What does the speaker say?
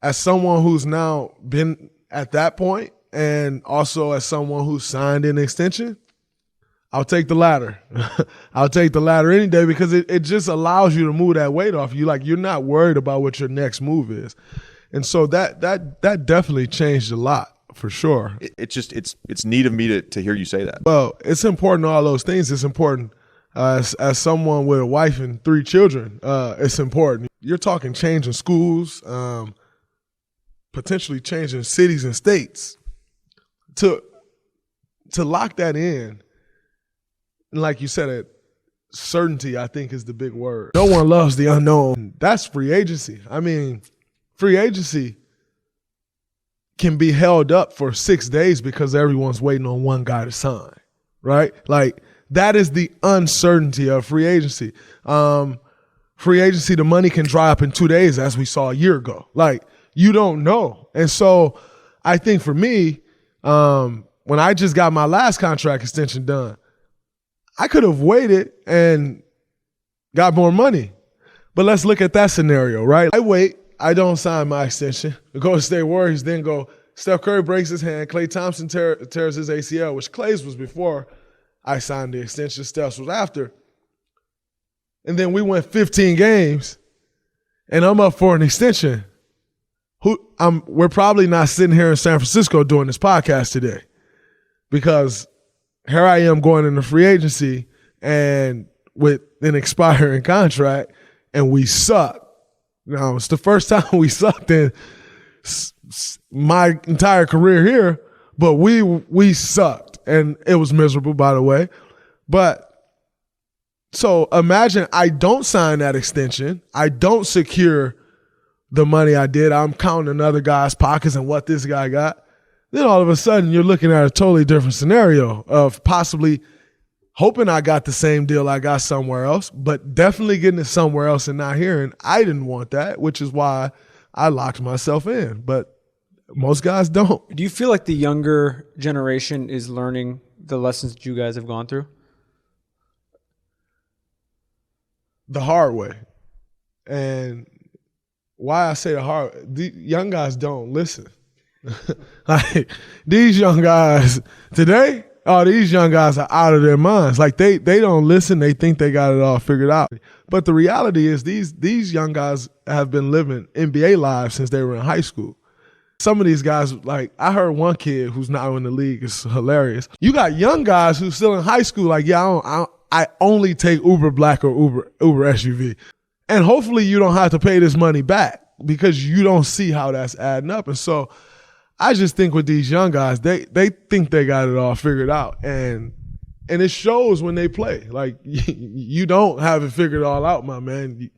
as someone who's now been at that point, and also as someone who's signed an extension, I'll take the latter. I'll take the latter any day because it just allows you to move that weight off you. Like, you're not worried about what your next move is. And so that definitely changed a lot, for sure. It's neat of me to hear you say that. Well, it's important, all those things. It's important as someone with a wife and 3 children. It's important. You're talking changing schools, potentially changing cities and states. To lock that in, and like you said, certainty, I think, is the big word. No one loves the unknown. That's free agency. I mean, free agency can be held up for 6 days because everyone's waiting on one guy to sign, right? Like, that is the uncertainty of free agency. Free agency, the money can dry up in 2 days, as we saw a year ago. Like, you don't know. And so I think for me, when I just got my last contract extension done, I could have waited and got more money. But let's look at that scenario, right? I wait, I don't sign my extension. The Golden State Warriors then go, Steph Curry breaks his hand, Klay Thompson tears his ACL, which Klay's was before I signed the extension, Steph's was after. And then we went 15 games, and I'm up for an extension. We're probably not sitting here in San Francisco doing this podcast today, because here I am going into free agency and with an expiring contract, and we suck. Now, it's the first time we sucked in my entire career here, but we sucked, and it was miserable, by the way. But so imagine I don't sign that extension. I don't secure the money I did. I'm counting another guy's pockets and what this guy got. Then all of a sudden you're looking at a totally different scenario of possibly hoping I got the same deal I got somewhere else, but definitely getting it somewhere else and not hearing. I didn't want that, which is why I locked myself in. But most guys don't. Do you feel like the younger generation is learning the lessons that you guys have gone through? The hard way. And why I say the hard, the young guys don't listen. Like, these young guys today, these young guys are out of their minds. Like, they don't listen. They think they got it all figured out. But the reality is these young guys have been living NBA lives since they were in high school. Some of these guys, like, I heard one kid who's now in the league, is hilarious. You got young guys who's still in high school, like, yeah, I only take Uber Black or Uber SUV. And hopefully you don't have to pay this money back because you don't see how that's adding up. And so I just think with these young guys, they think they got it all figured out. And it shows when they play. Like, you don't have it figured all out, my man.